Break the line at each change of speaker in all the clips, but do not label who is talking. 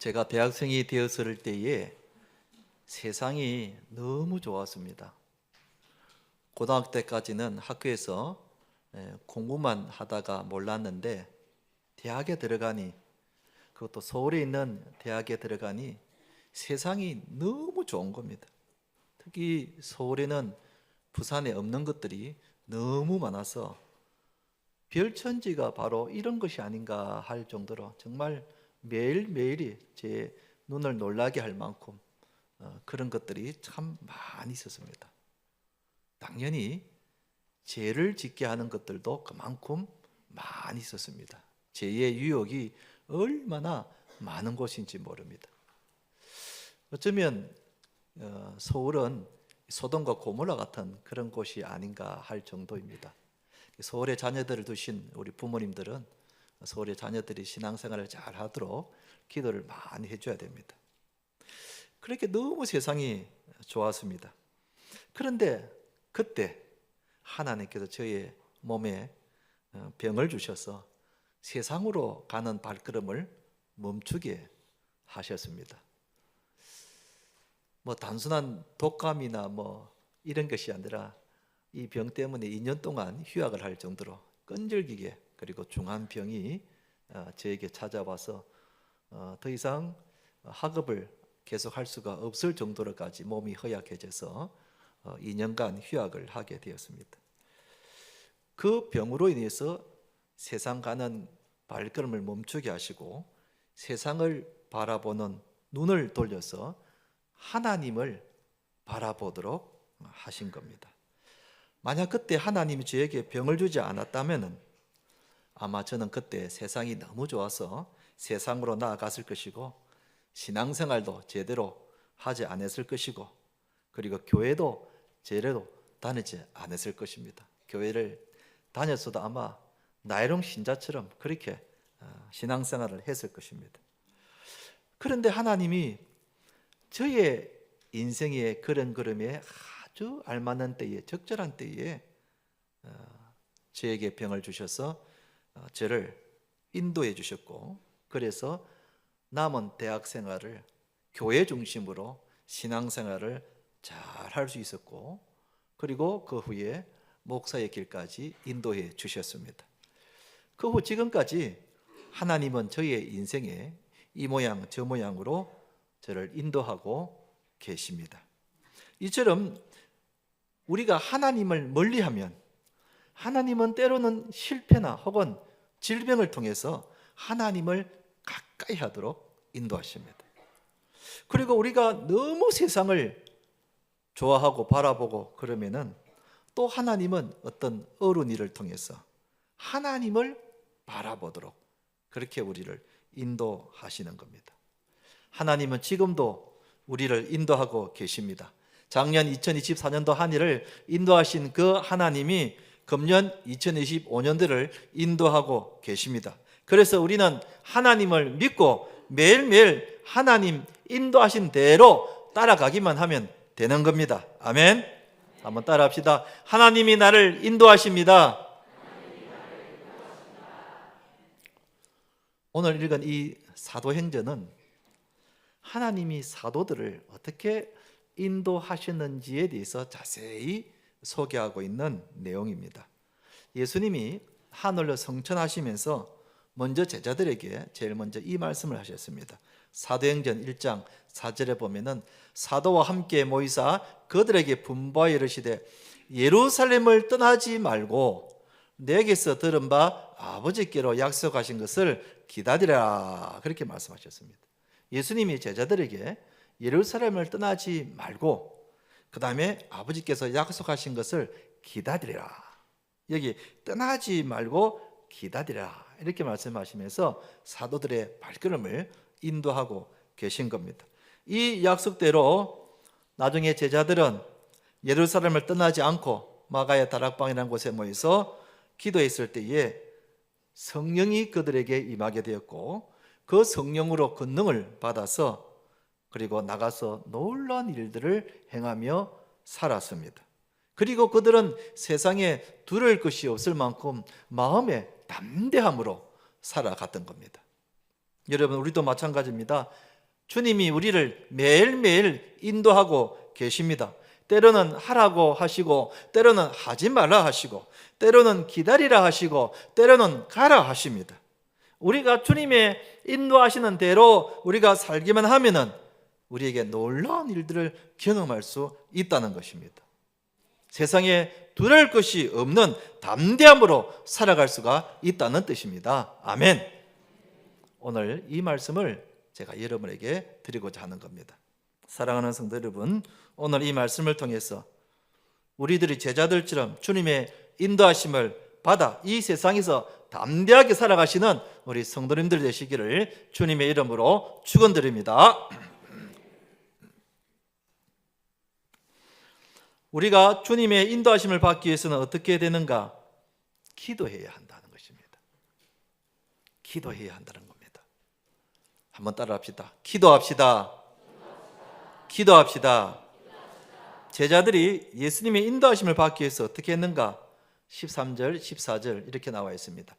제가 대학생이 되었을 때에 세상이 너무 좋았습니다. 고등학교 때까지는 학교에서 공부만 하다가 몰랐는데 대학에 들어가니, 그것도 서울에 있는 대학에 들어가니 세상이 너무 좋은 겁니다. 특히 서울에는 부산에 없는 것들이 너무 많아서 별천지가 바로 이런 것이 아닌가 할 정도로 정말 매일매일이 제 눈을 놀라게 할 만큼 그런 것들이 참 많이 있었습니다. 당연히 죄를 짓게 하는 것들도 그만큼 많이 있었습니다. 죄의 유혹이 얼마나 많은 곳인지 모릅니다. 어쩌면 서울은 소돔과 고모라 같은 그런 곳이 아닌가 할 정도입니다. 서울에 자녀들을 두신 우리 부모님들은 서울의 자녀들이 신앙생활을 잘 하도록 기도를 많이 해줘야 됩니다. 그렇게 너무 세상이 좋았습니다. 그런데 그때 하나님께서 저의 몸에 병을 주셔서 세상으로 가는 발걸음을 멈추게 하셨습니다. 단순한 독감이나 이런 것이 아니라 이 병 때문에 2년 동안 휴학을 할 정도로 끈질기게, 그리고 중한 병이 저에게 찾아와서 더 이상 학업을 계속할 수가 없을 정도로까지 몸이 허약해져서 2년간 휴학을 하게 되었습니다. 그 병으로 인해서 세상 가는 발걸음을 멈추게 하시고 세상을 바라보는 눈을 돌려서 하나님을 바라보도록 하신 겁니다. 만약 그때 하나님이 저에게 병을 주지 않았다면 아마 저는 그때 세상이 너무 좋아서 세상으로 나아갔을 것이고 신앙생활도 제대로 하지 않았을 것이고, 그리고 교회도 제대로 다니지 않았을 것입니다. 교회를 다녔어도 아마 나이롱 신자처럼 그렇게 신앙생활을 했을 것입니다. 그런데 하나님이 저의 인생의 그런 걸음에 아주 알맞는 때에, 적절한 때에 저에게 병을 주셔서 저를 인도해 주셨고, 그래서 남은 대학 생활을 교회 중심으로 신앙생활을 잘 할 수 있었고, 그리고 그 후에 목사의 길까지 인도해 주셨습니다. 그 후 지금까지 하나님은 저의 인생에 이 모양 저 모양으로 저를 인도하고 계십니다. 이처럼 우리가 하나님을 멀리하면 하나님은 때로는 실패나 혹은 질병을 통해서 하나님을 가까이 하도록 인도하십니다. 그리고 우리가 너무 세상을 좋아하고 바라보고 그러면은 또 하나님은 어떤 어려운 일을 통해서 하나님을 바라보도록 그렇게 우리를 인도하시는 겁니다. 하나님은 지금도 우리를 인도하고 계십니다. 작년 2024년도 한 해를 인도하신 그 하나님이 금년 2025년도를 인도하고 계십니다. 그래서 우리는 하나님을 믿고 매일매일 하나님 인도하신 대로 따라가기만 하면 되는 겁니다. 아멘. 한번 따라합시다. 하나님이 나를 인도하십니다. 오늘 읽은 이 사도행전은 하나님이 사도들을 어떻게 인도하셨는지에 대해서 자세히 소개하고 있는 내용입니다. 예수님이 하늘로 성천하시면서 먼저 제자들에게 제일 먼저 이 말씀을 하셨습니다. 사도행전 1장 4절에 보면은 사도와 함께 모이사 그들에게 분부하여 이르시되 예루살렘을 떠나지 말고 내게서 들은 바 아버지께로 약속하신 것을 기다리라, 그렇게 말씀하셨습니다. 예수님이 제자들에게 예루살렘을 떠나지 말고 그 다음에 아버지께서 약속하신 것을 기다리라, 여기 떠나지 말고 기다리라 이렇게 말씀하시면서 사도들의 발걸음을 인도하고 계신 겁니다. 이 약속대로 나중에 제자들은 예루살렘을 떠나지 않고 마가의 다락방이라는 곳에 모여서 기도했을 때에 성령이 그들에게 임하게 되었고 그 성령으로 권능을 받아서 그리고 나가서 놀라운 일들을 행하며 살았습니다. 그리고 그들은 세상에 두려울 것이 없을 만큼 마음의 담대함으로 살아갔던 겁니다. 여러분, 우리도 마찬가지입니다. 주님이 우리를 매일매일 인도하고 계십니다. 때로는 하라고 하시고, 때로는 하지 말라 하시고, 때로는 기다리라 하시고, 때로는 가라 하십니다. 우리가 주님의 인도하시는 대로 우리가 살기만 하면은 우리에게 놀라운 일들을 경험할 수 있다는 것입니다. 세상에 두려울 것이 없는 담대함으로 살아갈 수가 있다는 뜻입니다. 아멘. 오늘 이 말씀을 제가 여러분에게 드리고자 하는 겁니다. 사랑하는 성도 여러분, 오늘 이 말씀을 통해서 우리들이 제자들처럼 주님의 인도하심을 받아 이 세상에서 담대하게 살아가시는 우리 성도님들 되시기를 주님의 이름으로 축원드립니다. 우리가 주님의 인도하심을 받기 위해서는 어떻게 되는가? 기도해야 한다는 것입니다. 기도해야 한다는 겁니다. 한번 따라합시다. 기도합시다. 기도합시다. 제자들이 예수님의 인도하심을 받기 위해서 어떻게 했는가? 13절, 14절 이렇게 나와 있습니다.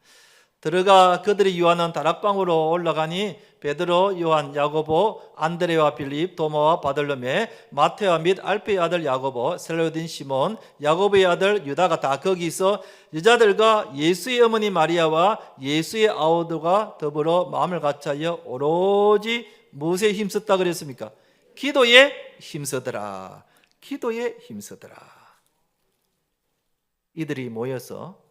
들어가 그들이 유하는 다락방으로 올라가니 베드로, 요한, 야고보, 안드레와 빌립, 도마와 바돌로메, 마테와 및 알페의 아들 야고보, 셀로딘 시몬, 야고보의 아들 유다가 다 거기서 여자들과 예수의 어머니 마리아와 예수의 아우들과 더불어 마음을 같이하여 오로지 무엇에 힘썼다 그랬습니까? 기도에 힘쓰더라. 기도에 힘쓰더라. 이들이 모여서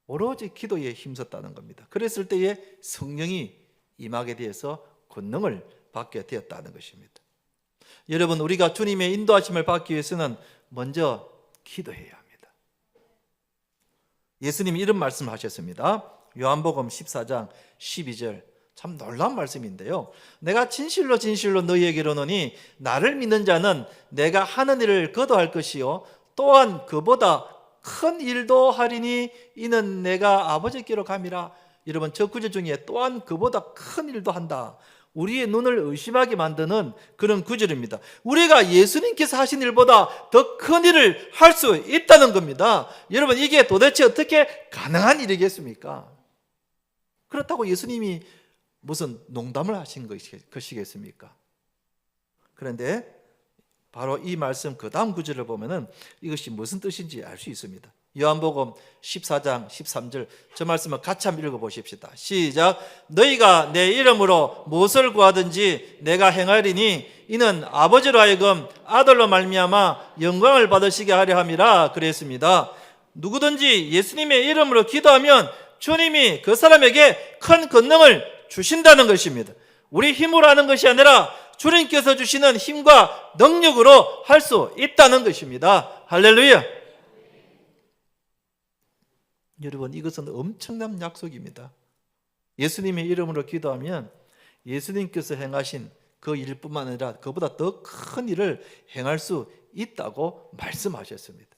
오로지 기도에 힘썼다는 겁니다. 그랬을 때에 성령이 임하게 되어서 권능을 받게 되었다는 것입니다. 여러분, 우리가 주님의 인도하심을 받기 위해서는 먼저 기도해야 합니다. 예수님이 이런 말씀을 하셨습니다. 요한복음 14장 12절, 참 놀라운 말씀인데요. 내가 진실로 진실로 너희에게 이르노니 나를 믿는 자는 내가 하는 일을 거두할 것이요 또한 그보다 큰 일도 하리니 이는 내가 아버지께로 감이라. 여러분, 저 구절 중에 또한 그보다 큰 일도 한다. 우리의 눈을 의심하게 만드는 그런 구절입니다. 우리가 예수님께서 하신 일보다 더 큰 일을 할 수 있다는 겁니다. 여러분, 이게 도대체 어떻게 가능한 일이겠습니까? 그렇다고 예수님이 무슨 농담을 하신 것이겠습니까? 그런데 바로 이 말씀 그 다음 구절을 보면은 이것이 무슨 뜻인지 알 수 있습니다. 요한복음 14장 13절, 저 말씀을 같이 한번 읽어보십시다. 시작. 너희가 내 이름으로 무엇을 구하든지 내가 행하리니 이는 아버지로 하여금 아들로 말미암아 영광을 받으시게 하려 함이라 그랬습니다. 누구든지 예수님의 이름으로 기도하면 주님이 그 사람에게 큰 권능을 주신다는 것입니다. 우리 힘으로 하는 것이 아니라 주님께서 주시는 힘과 능력으로 할 수 있다는 것입니다. 할렐루야. 여러분, 이것은 엄청난 약속입니다. 예수님의 이름으로 기도하면 예수님께서 행하신 그 일뿐만 아니라 그보다 더 큰 일을 행할 수 있다고 말씀하셨습니다.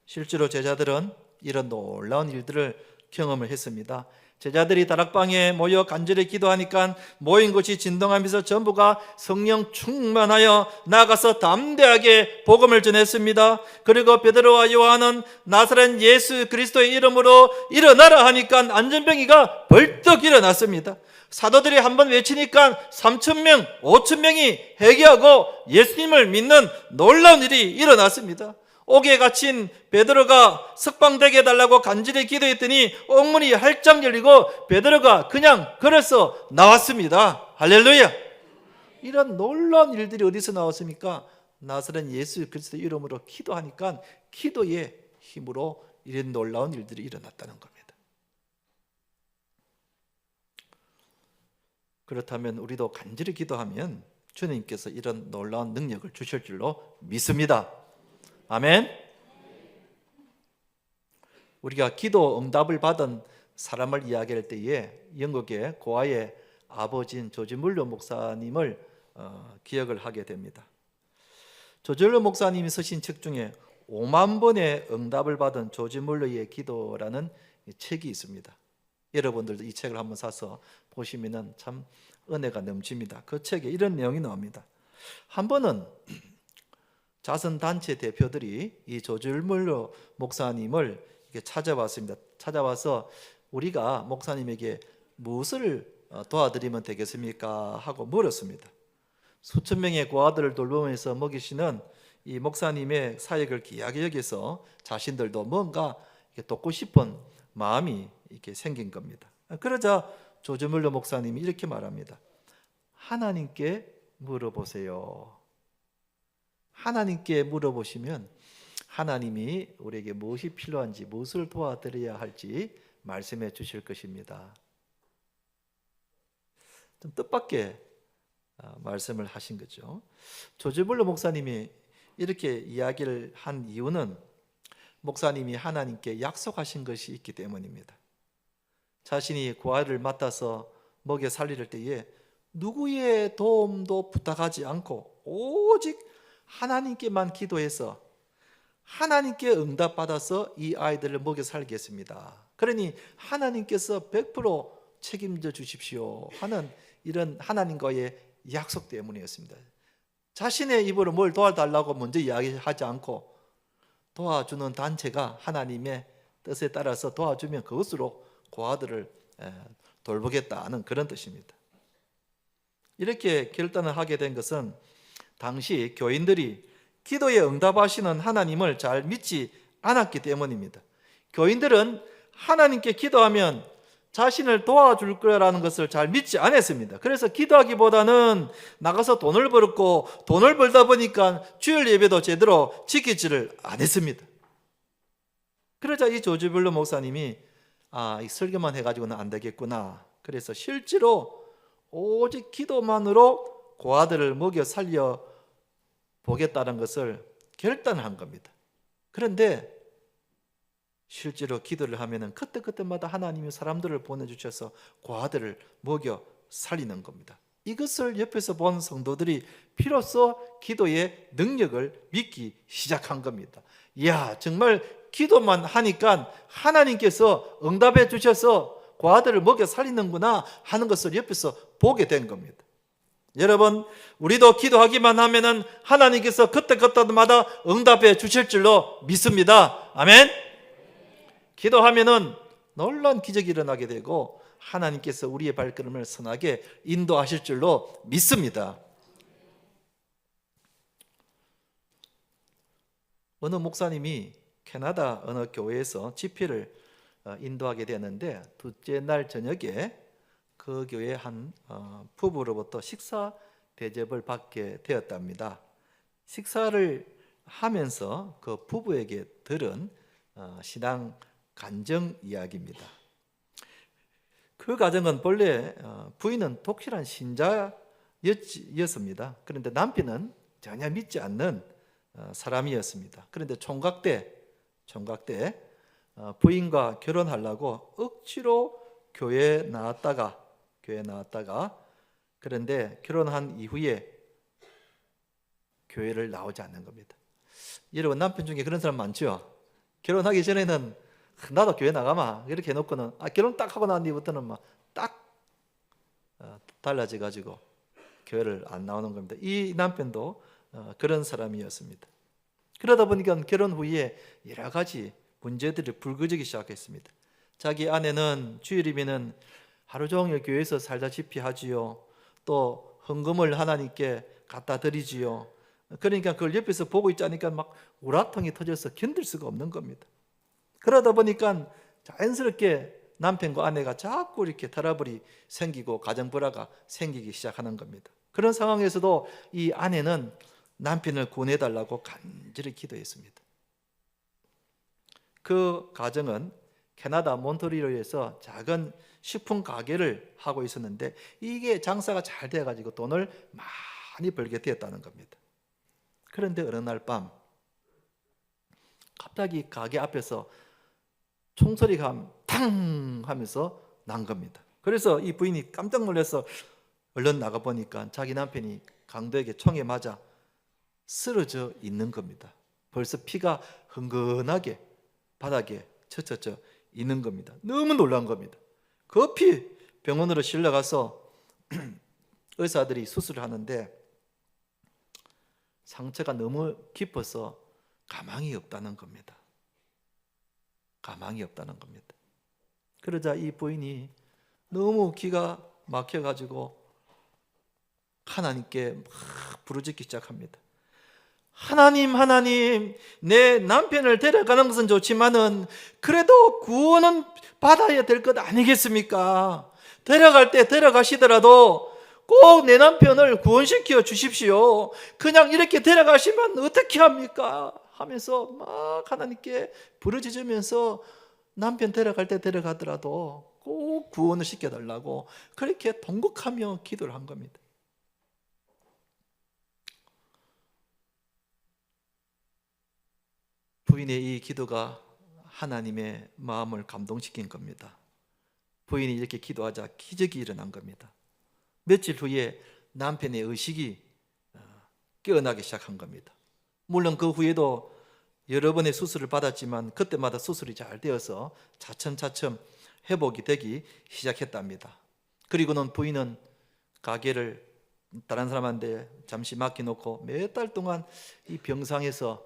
실제로 제자들은 이런 놀라운 일들을 경험을 했습니다. 제자들이 다락방에 모여 간절히 기도하니까 모인 곳이 진동하면서 전부가 성령 충만하여 나가서 담대하게 복음을 전했습니다. 그리고 베드로와 요한은 나사렛 예수 그리스도의 이름으로 일어나라 하니까 안전병이가 벌떡 일어났습니다. 사도들이 한번 외치니까 3,000명, 5,000명이 회개하고 예수님을 믿는 놀라운 일이 일어났습니다. 옥에 갇힌 베드로가 석방되게 해달라고 간절히 기도했더니 옥문이 활짝 열리고 베드로가 그냥 걸어서 나왔습니다. 할렐루야. 이런 놀라운 일들이 어디서 나왔습니까? 나사렛 예수 그리스도 이름으로 기도하니까 기도의 힘으로 이런 놀라운 일들이 일어났다는 겁니다. 그렇다면 우리도 간절히 기도하면 주님께서 이런 놀라운 능력을 주실 줄로 믿습니다. 아멘. 우리가 기도 응답을 받은 사람을 이야기할 때에 영국의 고아의 아버지인 조지 물러 목사님을 기억을 하게 됩니다. 조지 물러 목사님이 쓰신 책 중에 5만 번의 응답을 받은 조지 물러의 기도라는 책이 있습니다. 여러분들도 이 책을 한번 사서 보시면 참 은혜가 넘칩니다. 그 책에 이런 내용이 나옵니다. 한 번은 자선단체 대표들이 이 조지 물러 목사님을 찾아왔습니다. 찾아와서 우리가 목사님에게 무엇을 도와드리면 되겠습니까? 하고 물었습니다. 수천 명의 고아들을 돌보면서 먹이시는 이 목사님의 사역을 귀하게 여기서 자신들도 뭔가 돕고 싶은 마음이 이렇게 생긴 겁니다. 그러자 조지 뮬러 목사님이 이렇게 말합니다. 하나님께 물어보세요. 하나님께 물어보시면 하나님이 우리에게 무엇이 필요한지, 무엇을 도와드려야 할지 말씀해 주실 것입니다. 좀 뜻밖의 말씀을 하신 거죠. 조지 뮬러 목사님이 이렇게 이야기를 한 이유는 목사님이 하나님께 약속하신 것이 있기 때문입니다. 자신이 고아를 맡아서 먹여 살릴 때에 누구의 도움도 부탁하지 않고 오직 하나님께만 기도해서 하나님께 응답받아서 이 아이들을 먹여 살겠습니다. 그러니 하나님께서 100% 책임져 주십시오 하는 이런 하나님과의 약속 때문이었습니다. 자신의 입으로 뭘 도와달라고 먼저 이야기하지 않고 도와주는 단체가 하나님의 뜻에 따라서 도와주면 그것으로 고아들을 돌보겠다는 그런 뜻입니다. 이렇게 결단을 하게 된 것은 당시 교인들이 기도에 응답하시는 하나님을 잘 믿지 않았기 때문입니다. 교인들은 하나님께 기도하면 자신을 도와줄 거라는 것을 잘 믿지 않았습니다. 그래서 기도하기보다는 나가서 돈을 벌었고 돈을 벌다 보니까 주일 예배도 제대로 지키지를 않았습니다. 그러자 이 조지 뮬러 목사님이 이 설교만 해가지고는 안 되겠구나. 그래서 실제로 오직 기도만으로 고아들을 먹여 살려 보겠다는 것을 결단한 겁니다. 그런데 실제로 기도를 하면은 그때마다 하나님이 사람들을 보내주셔서 고아들을 먹여 살리는 겁니다. 이것을 옆에서 본 성도들이 비로소 기도의 능력을 믿기 시작한 겁니다. 이야, 정말 기도만 하니까 하나님께서 응답해 주셔서 고아들을 먹여 살리는구나 하는 것을 옆에서 보게 된 겁니다. 여러분, 우리도 기도하기만 하면은 하나님께서 그때마다 응답해 주실 줄로 믿습니다. 아멘. 기도하면은 놀라운 기적이 일어나게 되고 하나님께서 우리의 발걸음을 선하게 인도하실 줄로 믿습니다. 어느 목사님이 캐나다 어느 교회에서 집회를 인도하게 되는데 둘째 날 저녁에 그 교회 한 부부로부터 식사 대접을 받게 되었답니다. 식사를 하면서 그 부부에게 들은 신앙 간증 이야기입니다. 그 가정은 본래 부인은 독실한 신자였습니다. 그런데 남편은 전혀 믿지 않는 사람이었습니다. 그런데 총각 때 부인과 결혼하려고 억지로 교회에 나왔다가 그런데 결혼한 이후에 교회를 나오지 않는 겁니다. 여러분, 남편 중에 그런 사람 많죠? 결혼하기 전에는 나도 교회 나가마 이렇게 해놓고는 결혼 딱 하고 난 뒤부터는 막 딱 달라져 가지고 교회를 안 나오는 겁니다. 이 남편도 그런 사람이었습니다. 그러다 보니까 결혼 후에 여러 가지 문제들이 불거지기 시작했습니다. 자기 아내는 주일이면은 하루 종일 교회에서 살다시피 하지요. 또 헌금을 하나님께 갖다 드리지요. 그러니까 그걸 옆에서 보고 있자니까 막 우라통이 터져서 견딜 수가 없는 겁니다. 그러다 보니까 자연스럽게 남편과 아내가 자꾸 이렇게 트러블이 생기고 가정 불화가 생기기 시작하는 겁니다. 그런 상황에서도 이 아내는 남편을 구원해달라고 간절히 기도했습니다. 그 가정은 캐나다 몬트리올에서 작은 식품 가게를 하고 있었는데 이게 장사가 잘 돼가지고 돈을 많이 벌게 되었다는 겁니다. 그런데 어느 날 밤 갑자기 가게 앞에서 총소리가 탕 하면서 난 겁니다. 그래서 이 부인이 깜짝 놀라서 얼른 나가보니까 자기 남편이 강도에게 총에 맞아 쓰러져 있는 겁니다. 벌써 피가 흥건하게 바닥에 젖혀져 있는 겁니다. 너무 놀란 겁니다. 급히 병원으로 실려가서 의사들이 수술을 하는데 상처가 너무 깊어서 가망이 없다는 겁니다. 가망이 없다는 겁니다. 그러자 이 부인이 너무 기가 막혀가지고 하나님께 막 부르짖기 시작합니다. 하나님, 하나님, 내 남편을 데려가는 것은 좋지만은 그래도 구원은 받아야 될 것 아니겠습니까? 데려갈 때 데려가시더라도 꼭 내 남편을 구원시켜 주십시오. 그냥 이렇게 데려가시면 어떻게 합니까? 하면서 막 하나님께 부르짖으면서 남편 데려갈 때 데려가더라도 꼭 구원을 시켜달라고 그렇게 통곡하며 기도를 한 겁니다. 부인의 이 기도가 하나님의 마음을 감동시킨 겁니다. 부인이 이렇게 기도하자 기적이 일어난 겁니다. 며칠 후에 남편의 의식이 깨어나기 시작한 겁니다. 물론 그 후에도 여러 번의 수술을 받았지만 그때마다 수술이 잘 되어서 차츰차츰 회복이 되기 시작했답니다. 그리고는 부인은 가게를 다른 사람한테 잠시 맡겨놓고 몇 달 동안 이 병상에서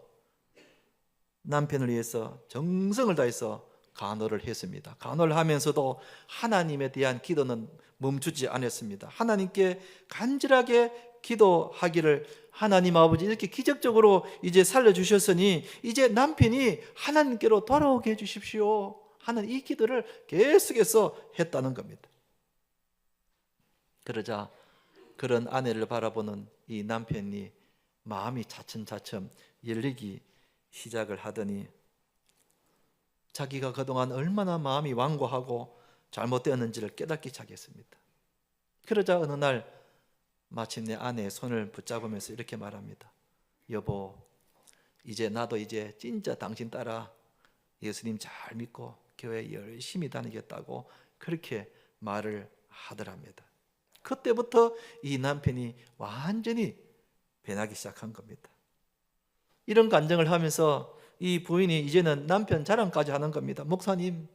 남편을 위해서 정성을 다해서 간호를 했습니다. 간호를 하면서도 하나님에 대한 기도는 멈추지 않았습니다. 하나님께 간절하게 기도하기를, 하나님 아버지 이렇게 기적적으로 이제 살려주셨으니 이제 남편이 하나님께로 돌아오게 해주십시오 하는 이 기도를 계속해서 했다는 겁니다. 그러자 그런 아내를 바라보는 이 남편이 마음이 차츰차츰 열리기 시작을 하더니 자기가 그동안 얼마나 마음이 완고하고 잘못되었는지를 깨닫기 시작했습니다. 그러자 어느 날 마침내 아내의 손을 붙잡으면서 이렇게 말합니다. 여보, 이제 나도 이제 진짜 당신 따라 예수님 잘 믿고 교회 열심히 다니겠다고 그렇게 말을 하더랍니다. 그때부터 이 남편이 완전히 변하기 시작한 겁니다. 이런 간증을 하면서 이 부인이 이제는 남편 자랑까지 하는 겁니다. 목사님,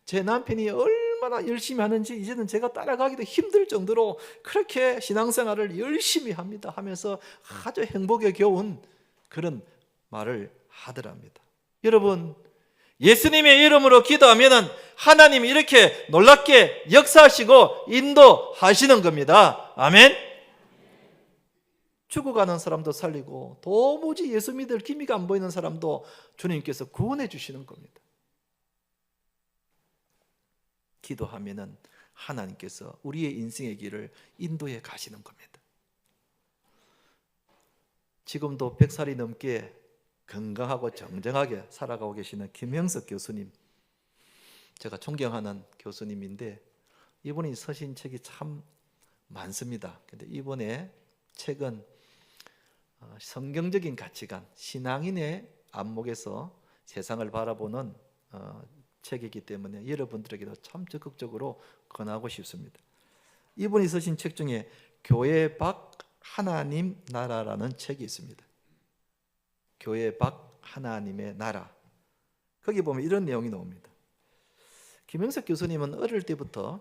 제 남편이 얼마나 열심히 하는지 이제는 제가 따라가기도 힘들 정도로 그렇게 신앙생활을 열심히 합니다 하면서 아주 행복에 겨운 그런 말을 하더랍니다. 여러분, 예수님의 이름으로 기도하면 하나님이 이렇게 놀랍게 역사하시고 인도하시는 겁니다. 아멘. 죽어가는 사람도 살리고 도무지 예수 믿을 기미가 안 보이는 사람도 주님께서 구원해 주시는 겁니다. 기도하면은 하나님께서 우리의 인생의 길을 인도해 가시는 겁니다. 지금도 100살이 넘게 건강하고 정정하게 살아가고 계시는 김형석 교수님, 제가 존경하는 교수님인데 이분이 쓰신 책이 참 많습니다. 근데 이번에 책은 성경적인 가치관, 신앙인의 안목에서 세상을 바라보는 책이기 때문에 여러분들에게도 참 적극적으로 권하고 싶습니다. 이분이 쓰신 책 중에 교회 밖 하나님 나라라는 책이 있습니다. 교회 밖 하나님의 나라. 거기 보면 이런 내용이 나옵니다. 김영석 교수님은 어릴 때부터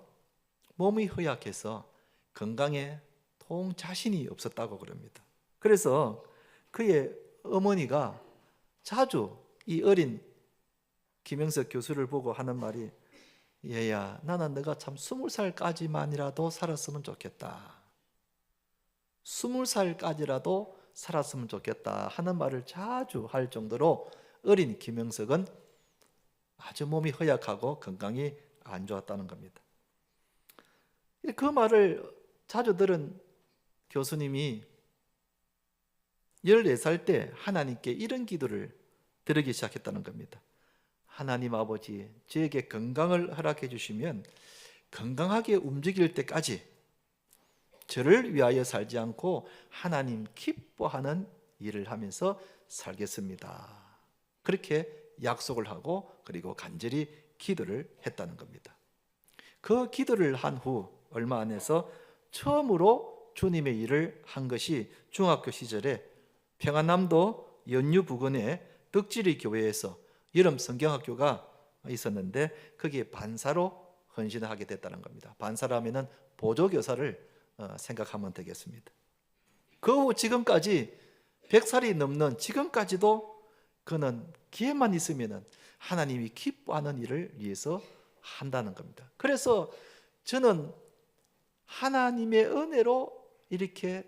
몸이 허약해서 건강에 통 자신이 없었다고 그럽니다. 그래서 그의 어머니가 자주 이 어린 김영석 교수를 보고 하는 말이, 얘야, 나는 너가 참 20살까지만이라도 살았으면 좋겠다. 20살까지라도 살았으면 좋겠다 하는 말을 자주 할 정도로 어린 김영석은 아주 몸이 허약하고 건강이 안 좋았다는 겁니다. 그 말을 자주 들은 교수님이 14살 때 하나님께 이런 기도를 드리기 시작했다는 겁니다. 하나님 아버지, 저에게 건강을 허락해 주시면 건강하게 움직일 때까지 저를 위하여 살지 않고 하나님 기뻐하는 일을 하면서 살겠습니다. 그렇게 약속을 하고 그리고 간절히 기도를 했다는 겁니다. 그 기도를 한 후 얼마 안 해서 처음으로 주님의 일을 한 것이 중학교 시절에 평안남도 연유 부근의 덕지리 교회에서 여름 성경학교가 있었는데 거기에 반사로 헌신을 하게 됐다는 겁니다. 반사라면은 보조교사를 생각하면 되겠습니다. 그 후 지금까지 100살이 넘는 지금까지도 그는 기회만 있으면은 하나님이 기뻐하는 일을 위해서 한다는 겁니다. 그래서 저는 하나님의 은혜로 이렇게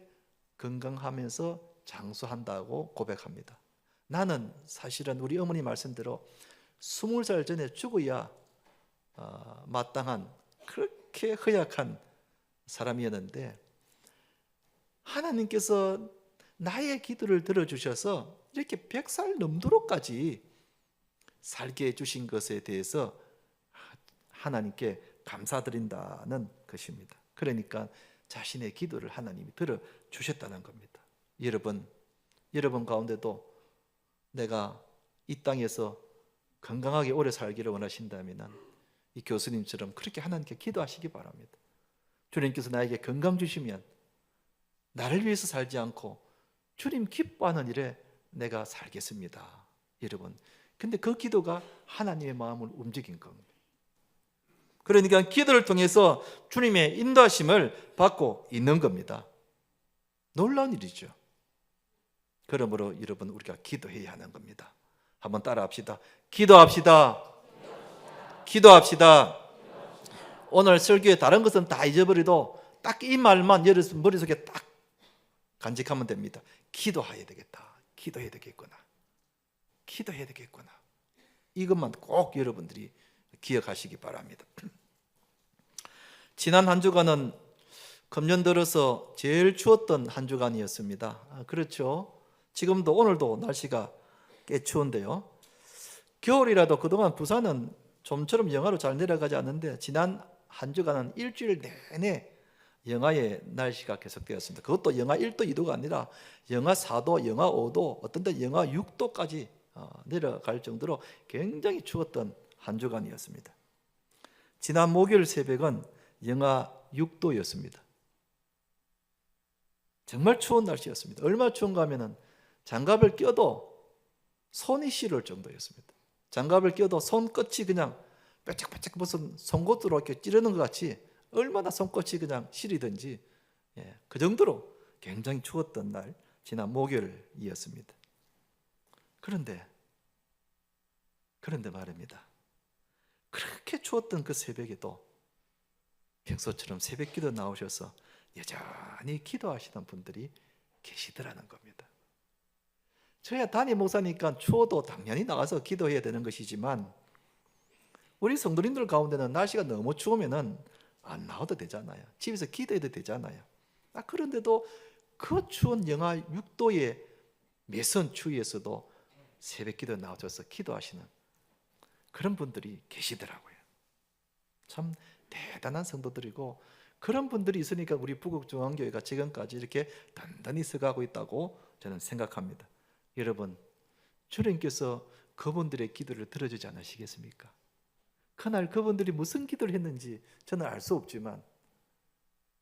건강하면서 장수한다고 고백합니다. 나는 사실은 우리 어머니 말씀대로 20살 전에 죽어야 마땅한 그렇게 허약한 사람이었는데 하나님께서 나의 기도를 들어주셔서 이렇게 100살 넘도록까지 살게 해주신 것에 대해서 하나님께 감사드린다는 것입니다. 그러니까 자신의 기도를 하나님이 들어주셨다는 겁니다. 여러분 가운데도 내가 이 땅에서 건강하게 오래 살기를 원하신다면 이 교수님처럼 그렇게 하나님께 기도하시기 바랍니다. 주님께서 나에게 건강 주시면 나를 위해서 살지 않고 주님 기뻐하는 일에 내가 살겠습니다. 여러분, 근데 그 기도가 하나님의 마음을 움직인 겁니다. 그러니까 기도를 통해서 주님의 인도하심을 받고 있는 겁니다. 놀라운 일이죠. 그러므로 여러분, 우리가 기도해야 하는 겁니다. 한번 따라합시다. 기도합시다. 기도합시다. 오늘 설교에 다른 것은 다 잊어버려도 딱 이 말만 여러분 머릿속에 딱 간직하면 됩니다. 기도해야 되겠다. 기도해야 되겠구나. 기도해야 되겠구나. 이것만 꼭 여러분들이 기억하시기 바랍니다. 지난 한 주간은 금년 들어서 제일 추웠던 한 주간이었습니다. 그렇죠. 지금도 오늘도 날씨가 꽤 추운데요. 겨울이라도 그동안 부산은 좀처럼 영하로 잘 내려가지 않는데 지난 한 주간은 일주일 내내 영하의 날씨가 계속되었습니다. 그것도 영하 1도, 2도가 아니라 영하 4도, 영하 5도, 어떤 때 영하 6도까지 내려갈 정도로 굉장히 추웠던 한 주간이었습니다. 지난 목요일 새벽은 영하 6도였습니다. 정말 추운 날씨였습니다. 얼마나 추운가 하면은 장갑을 껴도 손이 시릴 정도였습니다. 장갑을 껴도 손끝이 그냥 뾰족뾰족 무슨 송곳으로 이렇게 찌르는 것 같이 얼마나 손끝이 그냥 시리든지 그 정도로 굉장히 추웠던 날 지난 목요일이었습니다. 그런데 말입니다. 그렇게 추웠던 그 새벽에도 평소처럼 새벽 기도 나오셔서 여전히 기도하시는 분들이 계시더라는 겁니다. 저야 담임 목사니까 추워도 당연히 나가서 기도해야 되는 것이지만 우리 성도님들 가운데는 날씨가 너무 추우면은 안 나와도 되잖아요. 집에서 기도해도 되잖아요. 그런데도 그 추운 영하 6도의 매선 추위에서도 새벽 기도에 나오셔서 기도하시는 그런 분들이 계시더라고요. 참 대단한 성도들이고 그런 분들이 있으니까 우리 부곡중앙교회가 지금까지 이렇게 단단히 서가고 있다고 저는 생각합니다. 여러분, 주님께서 그분들의 기도를 들어주지 않으시겠습니까? 그날 그분들이 무슨 기도를 했는지 저는 알 수 없지만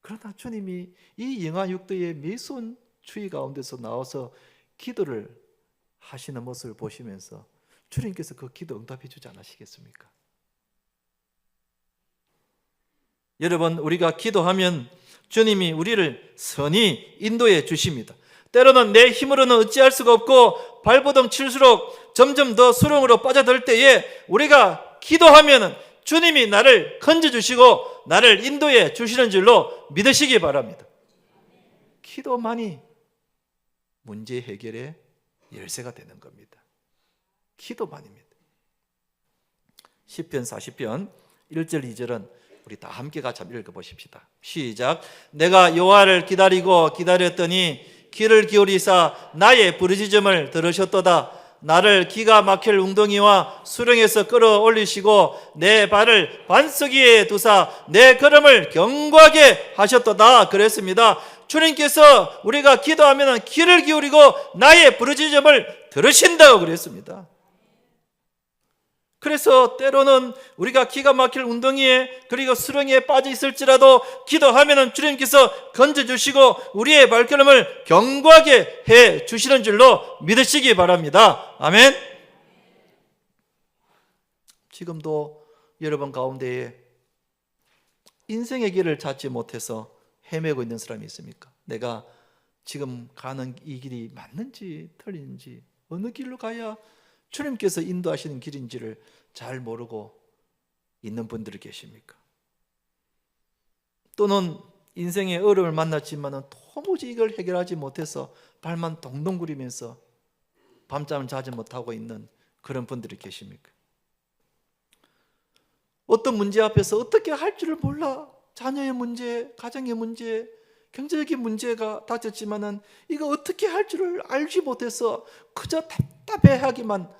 그러나 주님이 이 영하 6도의 매서운 추위 가운데서 나와서 기도를 하시는 모습을 보시면서 주님께서 그 기도 응답해 주지 않으시겠습니까? 여러분, 우리가 기도하면 주님이 우리를 선히 인도해 주십니다. 때로는 내 힘으로는 어찌할 수가 없고 발버둥 칠수록 점점 더 수렁으로 빠져들 때에 우리가 기도하면 주님이 나를 건져주시고 나를 인도해 주시는 줄로 믿으시기 바랍니다. 기도만이 문제 해결의 열쇠가 되는 겁니다. 기도만입니다. 시편 40편 1절 2절은 우리 다 함께 같이 한번 읽어보십시다. 시작. 내가 여호와를 기다리고 기다렸더니 귀를 기울이사 나의 부르짖음을 들으셨도다. 나를 기가 막힐 웅덩이와 수렁에서 끌어올리시고 내 발을 반석 위에 두사 내 걸음을 견고하게 하셨도다. 그랬습니다. 주님께서 우리가 기도하면 귀를 기울이고 나의 부르짖음을 들으신다고 그랬습니다. 그래서 때로는 우리가 기가 막힐 웅덩이에 그리고 수렁에 빠져 있을지라도 기도하면 주님께서 건져주시고 우리의 발걸음을 견고하게 해주시는 줄로 믿으시기 바랍니다. 아멘. 지금도 여러분 가운데에 인생의 길을 찾지 못해서 헤매고 있는 사람이 있습니까? 내가 지금 가는 이 길이 맞는지 틀린지 어느 길로 가야 주님께서 인도하시는 길인지를 잘 모르고 있는 분들이 계십니까? 또는 인생의 어려움을 만났지만은 도무지 이걸 해결하지 못해서 발만 동동 구리면서 밤잠을 자지 못하고 있는 그런 분들이 계십니까? 어떤 문제 앞에서 어떻게 할 줄을 몰라. 자녀의 문제, 가정의 문제, 경제적인 문제가 닥쳤지만은 이거 어떻게 할 줄을 알지 못해서 그저 답답해하기만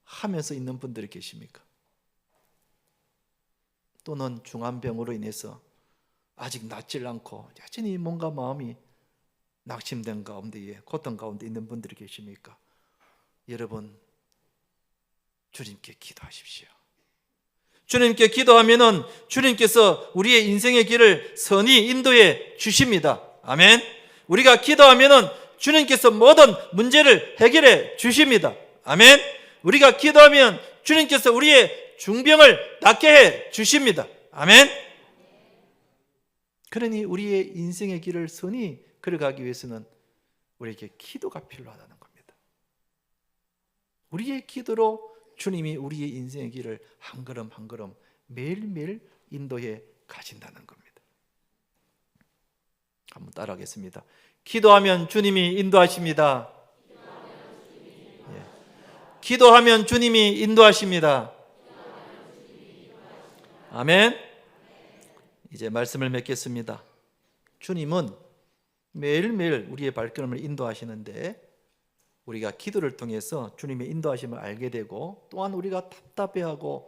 하면서 있는 분들이 계십니까? 또는 중환병으로 인해서 아직 낫질 않고 여전히 뭔가 마음이 낙심된 가운데에 고통 가운데 있는 분들이 계십니까? 여러분, 주님께 기도하십시오. 주님께 기도하면은 주님께서 우리의 인생의 길을 선히 인도해 주십니다. 아멘. 우리가 기도하면은 주님께서 모든 문제를 해결해 주십니다. 아멘. 우리가 기도하면 주님께서 우리의 중병을 낫게 해 주십니다. 아멘. 그러니 우리의 인생의 길을 선히 걸어가기 위해서는 우리에게 기도가 필요하다는 겁니다. 우리의 기도로 주님이 우리의 인생의 길을 한 걸음 한 걸음 매일매일 인도해 가신다는 겁니다. 한번 따라하겠습니다. 기도하면 주님이 인도하십니다. 예. 기도하면 주님이 인도하십니다. 아멘. 이제 말씀을 맺겠습니다. 주님은 매일매일 우리의 발걸음을 인도하시는데 우리가 기도를 통해서 주님의 인도하심을 알게 되고 또한 우리가 답답해하고